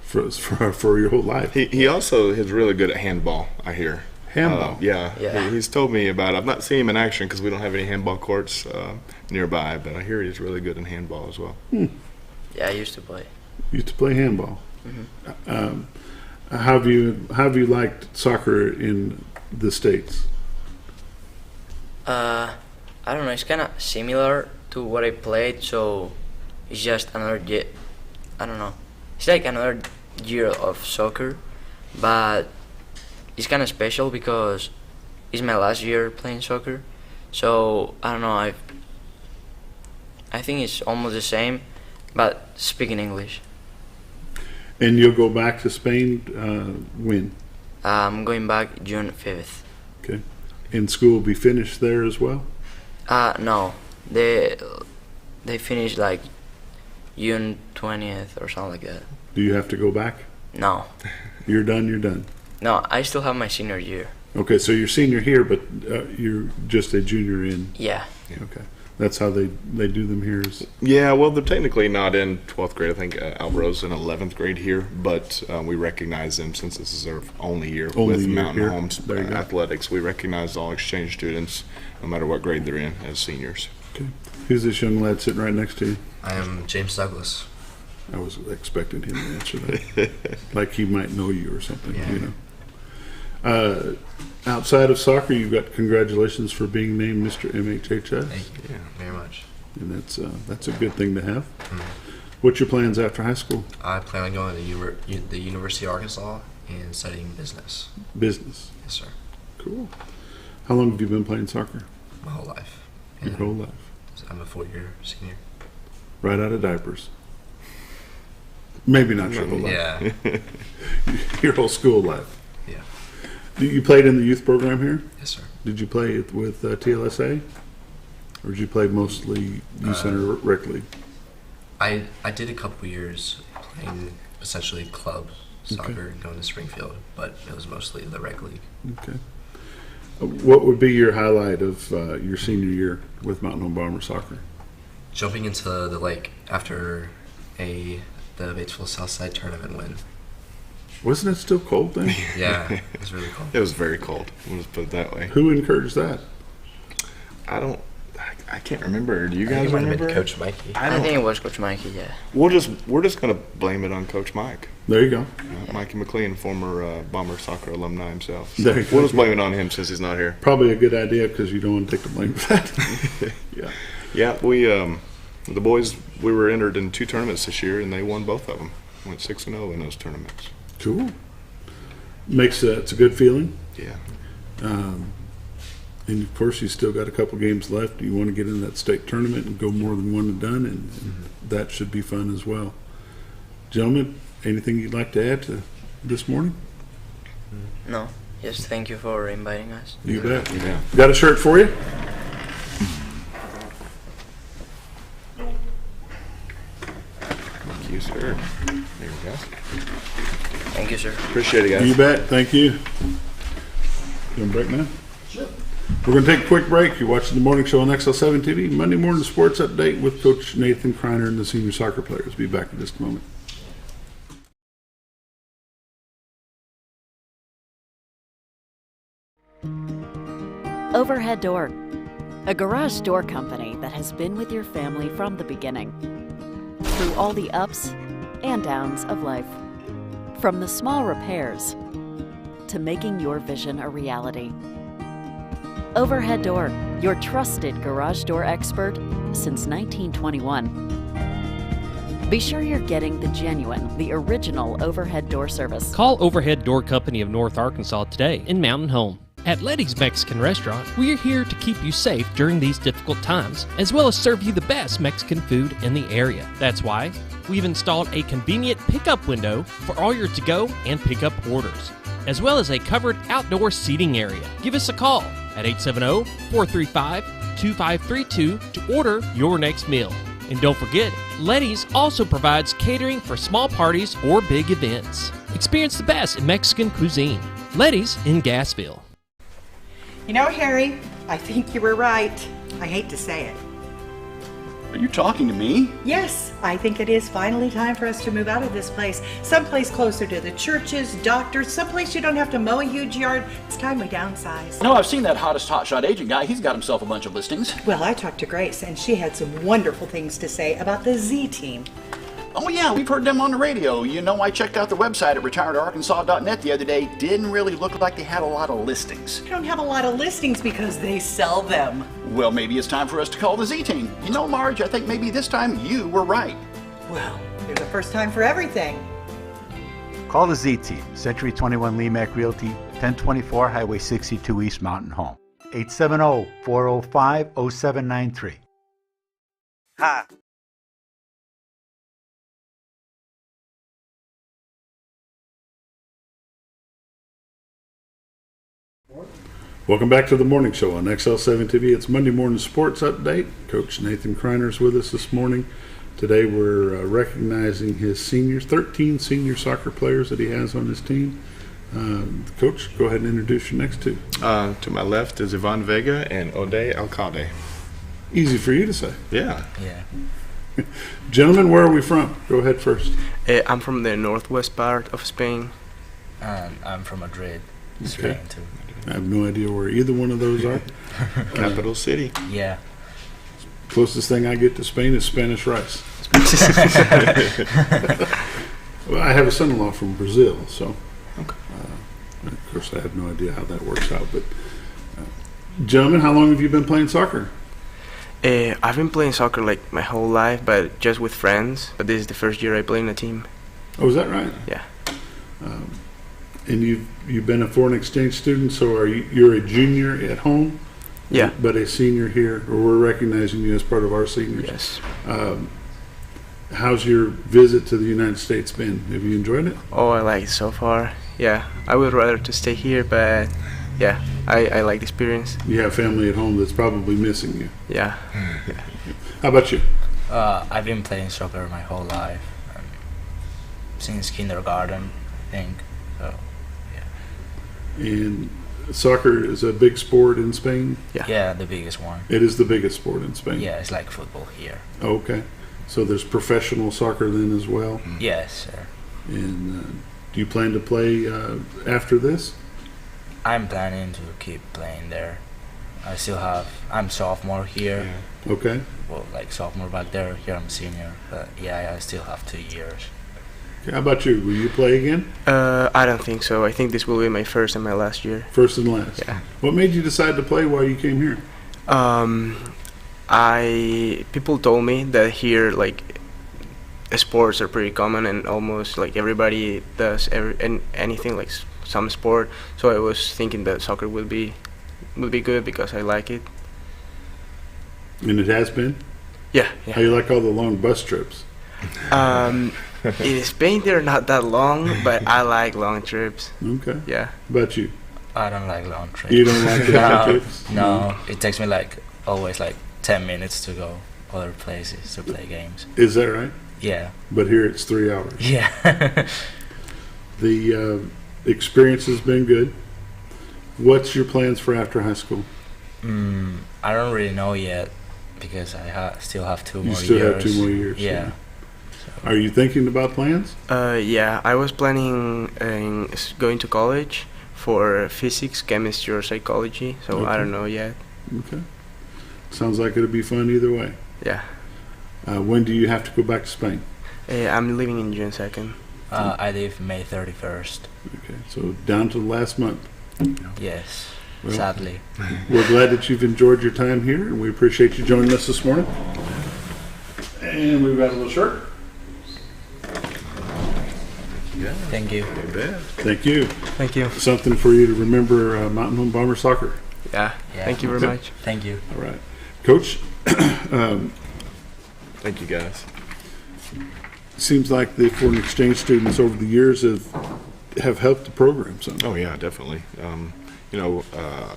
For your whole life? He also is really good at handball, I hear. Handball? Yeah. He's told me about it. I've not seen him in action because we don't have any handball courts nearby, but I hear he's really good in handball as well. Yeah, I used to play. Used to play handball. Mm-hmm. How have you liked soccer in the States? I don't know. It's kind of similar to what I played, so it's just another year. I don't know. It's like another year of soccer, but it's kind of special because it's my last year playing soccer. So I don't know. I think it's almost the same, but speaking English. And you'll go back to Spain when? I'm going back June 5th. Okay. And school will be finished there as well? No. They finish like June 20th or something like that. Do you have to go back? No. You're done? No, I still have my senior year. Okay, so you're senior here, but you're just a junior in? Yeah. Okay. That's how they do them here? Yeah, well, they're technically not in 12th grade. I think Alvaro's in 11th grade here, but we recognize them since this is their only year with Mountain Home's athletics. We recognize all exchange students, no matter what grade they're in, as seniors. Okay. Who's this young lad sitting right next to you? I am James Douglas. I was expecting him to answer that. Like he might know you or something, you know. Outside of soccer, you've got congratulations for being named Mr. MHHS. Thank you very much. And that's a good thing to have. What's your plans after high school? I plan on going to the University of Arkansas and studying business. Business? Yes, sir. Cool. How long have you been playing soccer? My whole life. Your whole life? I'm a 4-year senior. Right out of diapers. Maybe not your whole life. Yeah. Your whole school life. Yeah. You played in the youth program here? Yes, sir. Did you play with TLSA? Or did you play mostly youth center rec league? I did a couple years playing essentially club soccer and going to Springfield, but it was mostly the rec league. Okay. What would be your highlight of your senior year with Mountain Home Bomber soccer? Jumping into the lake after the Batesville Southside tournament win. Wasn't it still cold then? Yeah, it was really cold. It was very cold. Let's put it that way. Who encouraged that? I can't remember. Do you guys remember? Coach Mikey. I think it was Coach Mikey. Yeah. We're just gonna blame it on Coach Mike. There you go. Mikey McLean, former Bomber soccer alumni himself. So we'll just blame it on him since he's not here. Probably a good idea because you don't want to take the blame for that. Yeah. Yeah, we the boys, we were entered in 2 tournaments this year and they won both of them. Went 6-0 in those tournaments. Cool. It's a good feeling. Yeah. And of course, you still got a couple games left. You want to get in that state tournament and go more than one and done, and that should be fun as well. Gentlemen, anything you'd like to add to this morning? No. Yes, thank you for inviting us. You bet. Yeah. Got a shirt for you? Thank you, sir. There we go. Thank you, sir. Appreciate it, guys. You bet. Thank you. You want a break now? Sure. We're going to take a quick break. You're watching the morning show on XL7-TV. Monday morning sports update with Coach Nathan Criner and the senior soccer players. Be back in just a moment. Overhead Door, a garage door company that has been with your family from the beginning, through all the ups and downs of life. From the small repairs to making your vision a reality. Overhead Door, your trusted garage door expert since 1921. Be sure you're getting the genuine, the original overhead door service. Call Overhead Door Company of North Arkansas today in Mountain Home At Letty's Mexican Restaurant, we're here to keep you safe during these difficult times, as well as serve you the best Mexican food in the area. That's why we've installed a convenient pickup window for all your to-go and pickup orders, as well as a covered outdoor seating area. Give us a call at 870-435-2532 to order your next meal. And don't forget, Letty's also provides catering for small parties or big events. Experience the best in Mexican cuisine. Letty's in Gassville. You know, Harry, I think you were right. I hate to say it. Are you talking to me? Yes, I think it is finally time for us to move out of this place. Someplace closer to the churches, doctors, someplace you don't have to mow a huge yard. It's time we downsize. No, I've seen that hottest hotshot agent guy. He's got himself a bunch of listings. Well, I talked to Grace, and she had some wonderful things to say about the Z Team. Oh yeah, we've heard them on the radio. You know, I checked out the website at retiredarkansas.net the other day. Didn't really look like they had a lot of listings. They don't have a lot of listings because they sell them. Well, maybe it's time for us to call the Z-Team. You know, Marge, I think maybe this time you were right. Well, there's a first time for everything. Call the Z-Team, Century 21 Lemac Realty, 1024 Highway 62 East Mountain Home. 870-405-0793. Hi. Welcome back to the morning show on XL7-TV. It's Monday morning sports update. Coach Nathan Criner is with us this morning. Today we're recognizing his seniors, 13 senior soccer players that he has on his team. Coach, go ahead and introduce your next two. To my left is Ivan Vega and Ode Alcade. Easy for you to say. Yeah. Gentlemen, where are we from? Go ahead first. I'm from the northwest part of Spain. And I'm from Madrid, Okay. Spain too. I have no idea where either one of those are. Capital city. Yeah. Closest thing I get to Spain is Spanish rice. Well, I have a son-in-law from Brazil, so of course I have no idea how that works out. But gentlemen, how long have you been playing soccer? I've been playing soccer like my whole life, but just with friends. But this is the first year I play in a team. Oh, is that right? Yeah. And you've been a foreign exchange student, so you're a junior at home? Yeah. But a senior here, or we're recognizing you as part of our seniors. Yes. How's your visit to the United States been? Have you enjoyed it? Oh, I like it so far. Yeah, I would rather to stay here, but yeah, I like the experience. You have family at home that's probably missing you. Yeah. How about you? I've been playing soccer my whole life, since kindergarten, I think. So, And soccer is a big sport in Spain? Yeah, the biggest one. It is the biggest sport in Spain? Yeah, it's like football here. Okay. So there's professional soccer then as well? Yes, sir. And do you plan to play after this? I'm planning to keep playing there. I'm sophomore here. Yeah. Okay. Well, like sophomore back there. Here I'm senior. But yeah, I still have 2 years. Okay, how about you? Will you play again? I don't think so. I think this will be my first and my last year. First and last? Yeah. What made you decide to play while you came here? People told me that here, like, sports are pretty common and almost like everybody does anything like some sport. So I was thinking that soccer would be good because I like it. And it has been? Yeah. How you like all the long bus trips? In Spain they're not that long, but I like long trips. Okay. Yeah. How about you? I don't like long trips. You don't like the long trips? No, it takes me always 10 minutes to go other places to play games. Is that right? Yeah. But here it's 3 hours. Yeah. The experience has been good. What's your plans for after high school? I don't really know yet because I still have 2 more years. You still have 2 more years. Yeah. Are you thinking about plans? Yeah, I was planning on going to college for physics, chemistry, or psychology, so I don't know yet. Okay. Sounds like it'll be fun either way. Yeah. When do you have to go back to Spain? I'm leaving in June 2nd. I leave May 31st. Okay, so down to the last month. Yes, well, sadly. We're glad that you've enjoyed your time here, and we appreciate you joining us this morning. And we've got a little shirt. Yeah. Thank you. You bet. Thank you. Thank you. Something for you to remember Mountain Home Bomber soccer. Yeah. Thank you very much. Thank you. All right. Coach, Thank you, guys. seems like the foreign exchange students over the years have helped the program some. Oh yeah, definitely.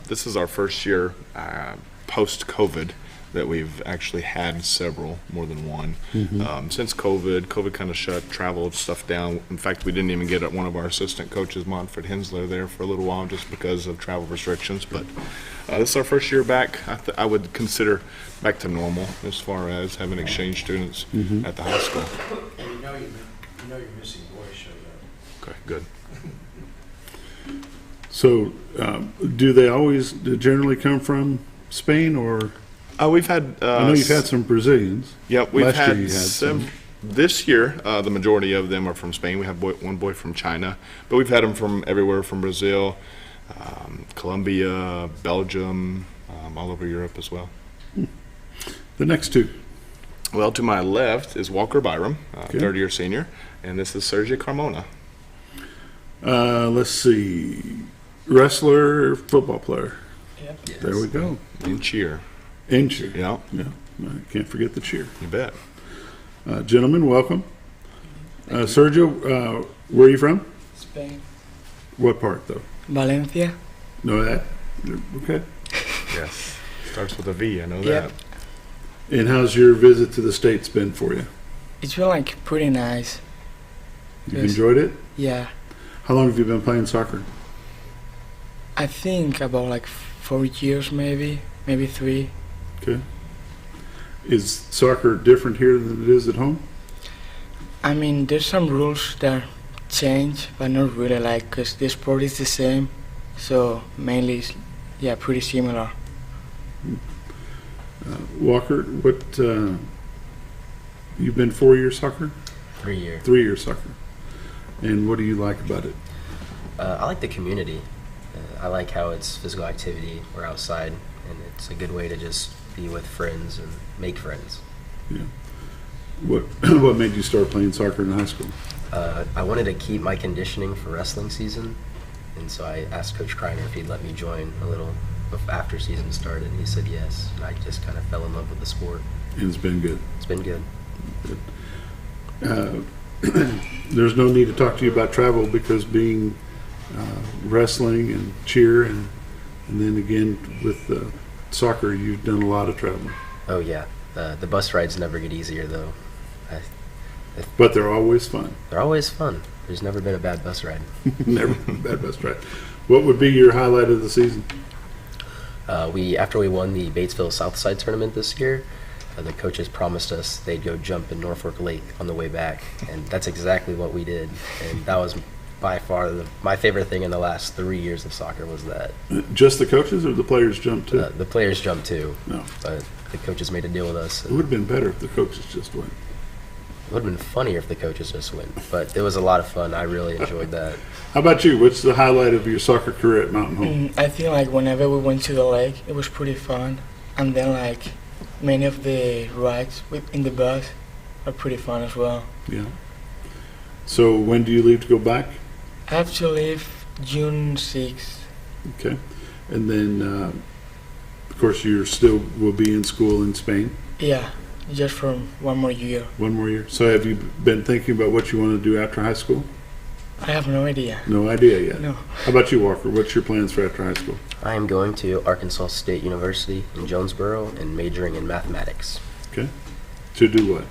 This is our first year post-COVID that we've actually had several, more than one. Since COVID kind of shut travel stuff down. In fact, we didn't even get one of our assistant coaches, Monfred Hensler, there for a little while just because of travel restrictions. But this is our first year back. I would consider back to normal as far as having exchange students at the high school. You know your missing boy showed up. Okay, good. So, do they always generally come from Spain or? We've had. I know you've had some Brazilians. Yep, we've Last had, year you had some. This year, the majority of them are from Spain. We have one boy from China, but we've had them from everywhere from Brazil, Colombia, Belgium, all over Europe as well. The next two. Well, to my left is Walker Byram, third-year senior, and this is Sergio Carmona. Let's see. Wrestler, football player. Yep. Yes. There we go. And cheer. And cheer. Yeah. Yeah. I can't forget the cheer. You bet. Gentlemen, welcome. Sergio, where are you from? Spain. What part, though? Valencia. Know that? Okay. Yes. Starts with a V, I know Yep. that. And how's your visit to the States been for you? It's been like pretty nice. You've enjoyed it? Yeah. How long have you been playing soccer? I think about like 4 years maybe 3. Okay. Is soccer different here than it is at home? I mean, there's some rules that change, but not really, like, because the sport is the same. So mainly, it's, yeah, pretty similar. Walker, what, you've been 4 years soccer? 3 year. 3 years soccer. And what do you like about it? I like the community. I like how it's physical activity. We're outside, and it's a good way to just be with friends and make friends. Yeah. What made you start playing soccer in high school? I wanted to keep my conditioning for wrestling season, and so I asked Coach Criner if he'd let me join a little after season started, and he said yes, and I just kind of fell in love with the sport. And it's been good. It's been good. There's no need to talk to you about travel because being wrestling and cheer and then again with soccer, you've done a lot of traveling. Oh yeah, the bus rides never get easier though. But they're always fun. They're always fun. There's never been a bad bus ride. Never been a bad bus ride. What would be your highlight of the season? After we won the Batesville Southside tournament this year, the coaches promised us they'd go jump in Norfolk Lake on the way back, and that's exactly what we did. And that was by far my favorite thing in the last 3 years of soccer was that. Just the coaches or the players jumped too? The players jumped too. No. But the coaches made a deal with us. It would have been better if the coaches just went. It would have been funnier if the coaches just went, but it was a lot of fun. I really enjoyed that. How about you? What's the highlight of your soccer career at Mountain Home? I think like whenever we went to the lake, it was pretty fun. And then like many of the rides in the bus are pretty fun as well. Yeah. So when do you leave to go back? I have to leave June 6th. Okay. And then, of course, you still will be in school in Spain? Yeah, just for 1 more year. 1 more year. So have you been thinking about what you want to do after high school? I have no idea. No idea yet? No. How about you, Walker? What's your plans for after high school? I am going to Arkansas State University in Jonesboro and majoring in mathematics. Okay. To do what?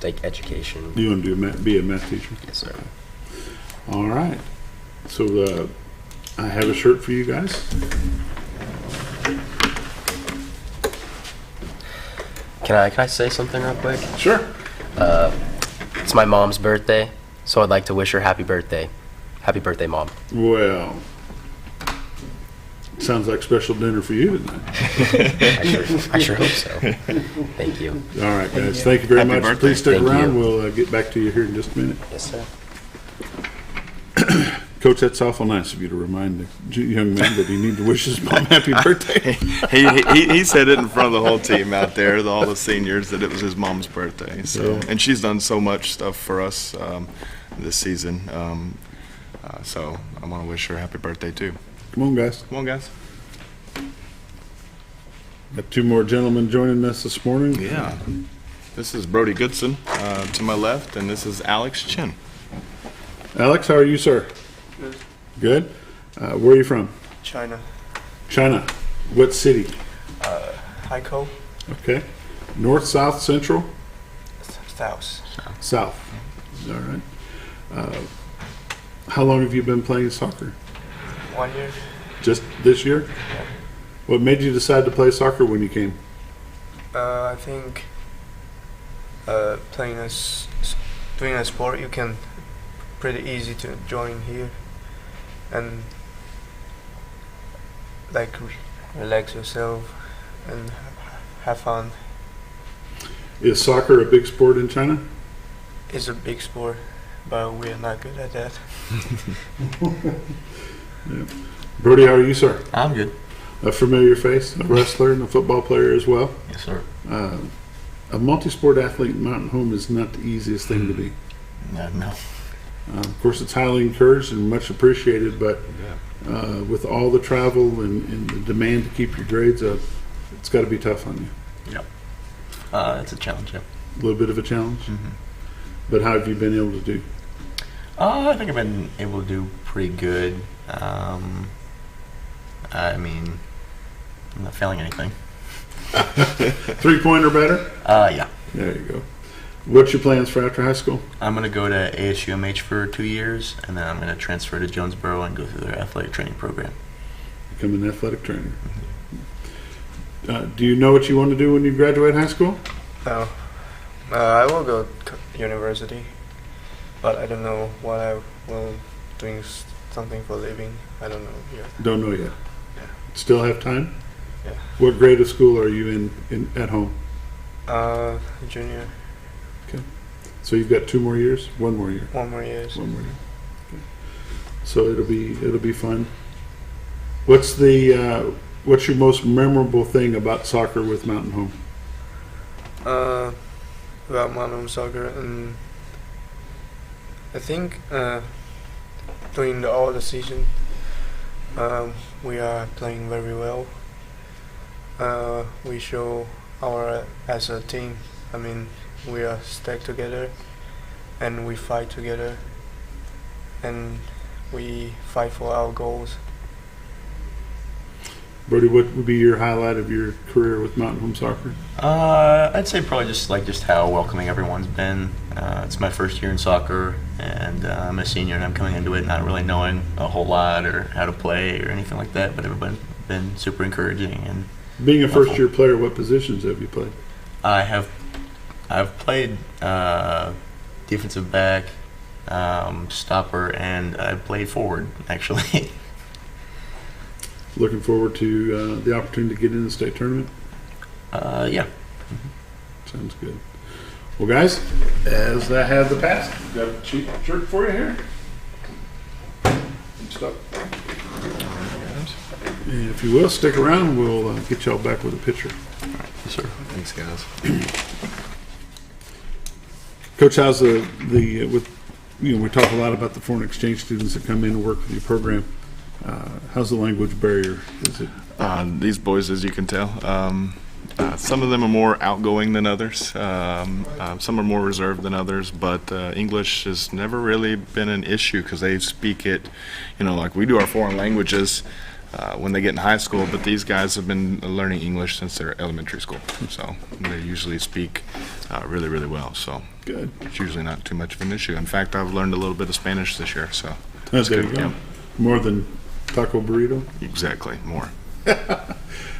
Like education. You want to be a math teacher? Yes, sir. All right. So I have a shirt for you guys. Can I say something real quick? Sure. It's my mom's birthday, so I'd like to wish her happy birthday. Happy birthday, Mom. Well, sounds like special dinner for you tonight. I sure hope so. Thank you. All right, guys. Thank you very Happy much. birthday. Please stick Thank around. you. We'll get back to you here in just a minute. Yes, sir. Coach, that's awful nice of you to remind the young man that he needs to wish his mom happy birthday. he said it in front of the whole team out there, all the seniors, that it was his mom's birthday. So, Yeah. and she's done so much stuff for us. this season. So I want to wish her a happy birthday too. Come on, guys. Come on, guys. Got two more gentlemen joining us this morning. Yeah. This is Brody Goodson to my left, and this is Alex Chin. Alex, how are you, sir? Good. Good. Where are you from? China. China. What city? Haikou. Okay. North, south, central? South. South. All right. How long have you been playing soccer? 1 year. Just this year? Yeah. What made you decide to play soccer when you came? I think doing a sport, you can pretty easy to join here and like relax yourself and have fun. Is soccer a big sport in China? It's a big sport, but we're not good at that. Yeah. Brody, how are you, sir? I'm good. A familiar face, a wrestler and a football player as well. Yes, sir. A multi-sport athlete in Mountain Home is not the easiest thing to be. No. Of course, it's highly encouraged and much appreciated, but with all the travel and the demand to keep your grades up, it's got to be tough on you. Yep. It's a challenge, yeah. A little bit of a challenge? Mm-hmm. But how have you been able to do? I think I've been able to do pretty good. I mean, I'm not failing anything. 3-point or better? Yeah. There you go. What's your plans for after high school? I'm going to go to ASUMH for 2 years, and then I'm going to transfer to Jonesboro and go through their athletic training program. Become an athletic trainer. Do you know what you want to do when you graduate high school? No. I will go to university, but I don't know what I will doing something for a living. I don't know yet. Don't know yet. Yeah. Still have time? Yeah. What grade of school are you in at home? Junior. Okay. So you've got 2 more years? 1 more year? 1 more year. 1 more year. Okay. So it'll be fun. What's your most memorable thing about soccer with Mountain Home? About Mountain Home soccer, and I think during all the season, we are playing very well. We show as a team. I mean, we are stuck together, and we fight together, and we fight for our goals. Brody, what would be your highlight of your career with Mountain Home Soccer? I'd say probably just how welcoming everyone's been. It's my first year in soccer, and I'm a senior, and I'm coming into it not really knowing a whole lot or how to play or anything like that. But everybody's been super encouraging and being a first-year player, what positions have you played? I've played defensive back, stopper, and I played forward actually. Looking forward to the opportunity to get in the state tournament? Yeah. Sounds good. Well, guys, as I have the pass, I've got a cheap shirt for you here. Stop. And if you will, stick around. We'll get y'all back with a picture. All right. Yes, sir. Thanks, guys. Coach, how's we talk a lot about the foreign exchange students that come in and work with your program. How's the language barrier? Is it? These boys, as you can tell, some of them are more outgoing than others. Some are more reserved than others, but English has never really been an issue because they speak it, like we do our foreign languages when they get in high school, but these guys have been learning English since they're elementary school. So they usually speak really, really well. So good. It's usually not too much of an issue. In fact, I've learned a little bit of Spanish this year, so that's good. Yep. More than taco burrito? Exactly, more.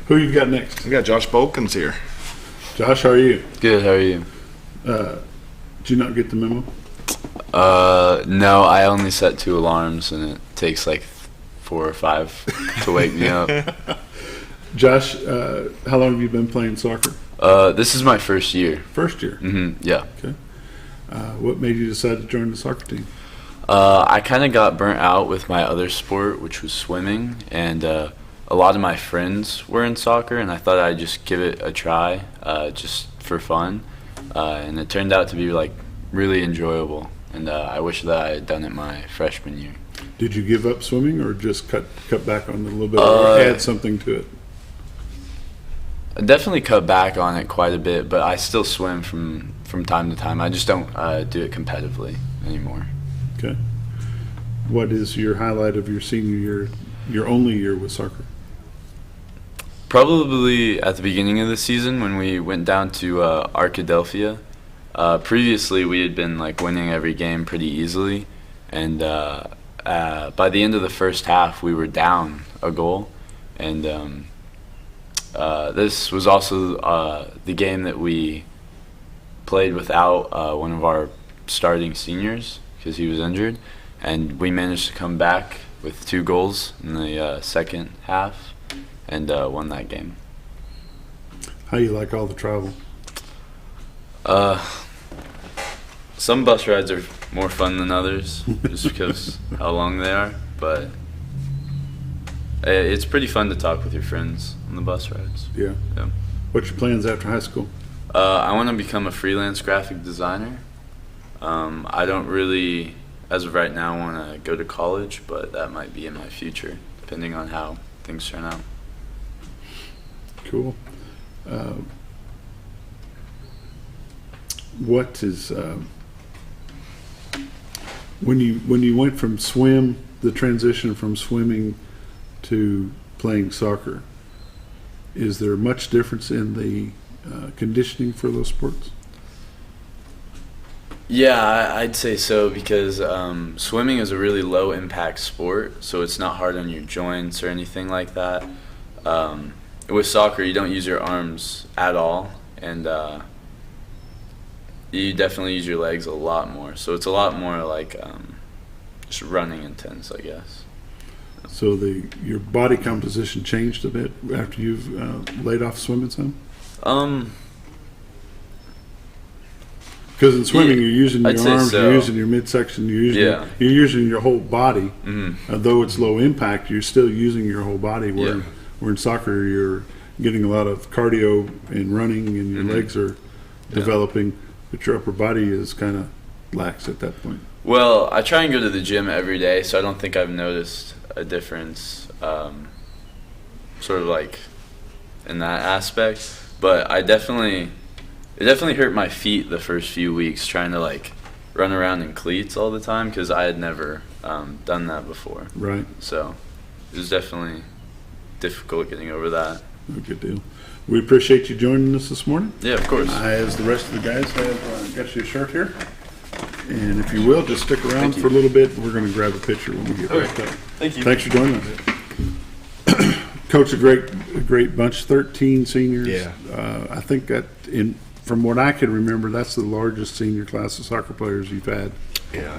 Who you got next? We got Josh Bolkins here. Josh, how are you? Good, how are you? Did you not get the memo? No, I only set 2 alarms and it takes like 4 or 5 to wake me up. Josh, how long have you been playing soccer? This is my first year. First year? Mm-hmm, yeah. Okay. What made you decide to join the soccer team? I kind of got burnt out with my other sport, which was swimming, and a lot of my friends were in soccer, and I thought I'd just give it a try, just for fun, and it turned out to be like really enjoyable, and I wish that I had done it my freshman year. Did you give up swimming or just cut back on it a little bit or add something to it? I definitely cut back on it quite a bit, but I still swim from time to time. I just don't do it competitively anymore. Okay. What is your highlight of your senior year, your only year with soccer? Probably at the beginning of the season when we went down to Arkadelphia. Previously, we had been like winning every game pretty easily, and by the end of the first half, we were down a goal, and this was also the game that we played without one of our starting seniors because he was injured, and we managed to come back with 2 goals in the second half and won that game. How you like all the travel? Some bus rides are more fun than others just because how long they are, but it's pretty fun to talk with your friends on the bus rides. Yeah. What's your plans after high school? I want to become a freelance graphic designer. I don't really, as of right now, want to go to college, but that might be in my future, depending on how things turn out. Cool. What is when you went from swim, the transition from swimming to playing soccer, is there much difference in the conditioning for those sports? Yeah, I'd say so because swimming is a really low impact sport, so it's not hard on your joints or anything like that. With soccer, you don't use your arms at all, and you definitely use your legs a lot more. So it's a lot more like just running intense, I guess. So your body composition changed a bit after you've laid off swimming some? Because in swimming, you're using your arms, you're using your midsection, you're using your whole body. Though it's low impact, you're still using your whole body. Where in soccer, you're getting a lot of cardio and running, and your legs are developing, but your upper body is kind of lax at that point. Well, I try and go to the gym every day, so I don't think I've noticed a difference, sort of like in that aspect. But it definitely hurt my feet the first few weeks trying to like run around in cleats all the time because I had never done that before. Right. So it was definitely difficult getting over that. Good deal. We appreciate you joining us this morning. Yeah, of course. As the rest of the guys have got you a shirt here. And if you will, just stick around for a little bit. We're going to grab a picture when we get back up. Thank you. Thanks for joining us. Coach, a great bunch, 13 seniors. Yeah. I think that from what I can remember, that's the largest senior class of soccer players you've had. Yeah.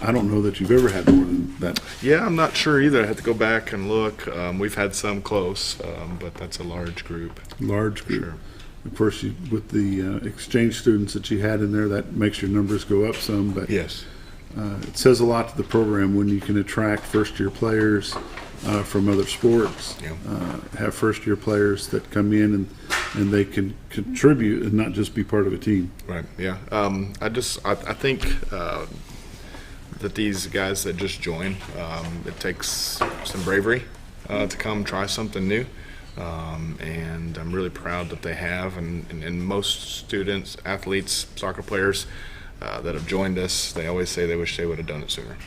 I don't know that you've ever had more than that. Yeah, I'm not sure either. I had to go back and look. We've had some close, but that's a large group. Large group. Sure. Of course, with the exchange students that you had in there, that makes your numbers go up some. But yes, it says a lot to the program when you can attract first-year players from other sports. Yeah. Have first-year players that come in and they can contribute and not just be part of a team. Right. Yeah. I think that these guys that just join, it takes some bravery to come try something new. And I'm really proud that they have, and most students, athletes, soccer players that have joined us, they always say they wish they would have done it sooner.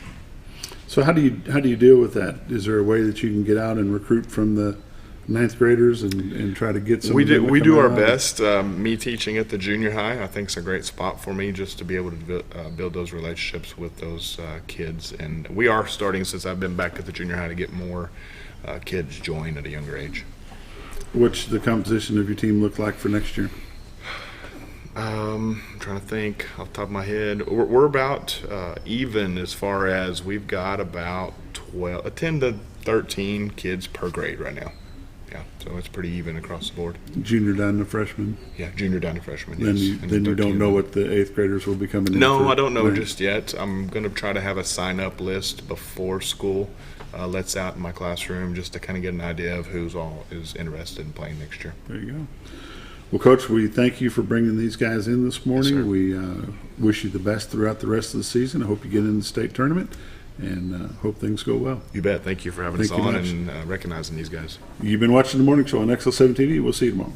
So how do you deal with that? Is there a way that you can get out and recruit from the ninth graders and try to get some? We do our best. Me teaching at the junior high, I think, is a great spot for me just to be able to build those relationships with those kids. And we are starting, since I've been back at the junior high, to get more kids join at a younger age. What's the composition of your team look like for next year? I'm trying to think off the top of my head. We're about even as far as we've got about 10 to 13 kids per grade right now. Yeah, so it's pretty even across the board. Junior down to freshman? Yeah, junior down to freshman, Then yes. you don't know what the 8th graders will be coming in? No, I don't know just yet. I'm going to try to have a sign-up list before school lets out in my classroom just to kind of get an idea of who's all is interested in playing next year. There you go. Well, Coach, we thank you for bringing these guys in this morning. Yes, sir. We wish you the best throughout the rest of the season. I hope you get in the state tournament, and hope things go well. You bet. Thank you for having us on and recognizing these guys. You've been watching The Morning Show on XL7-TV. We'll see you tomorrow.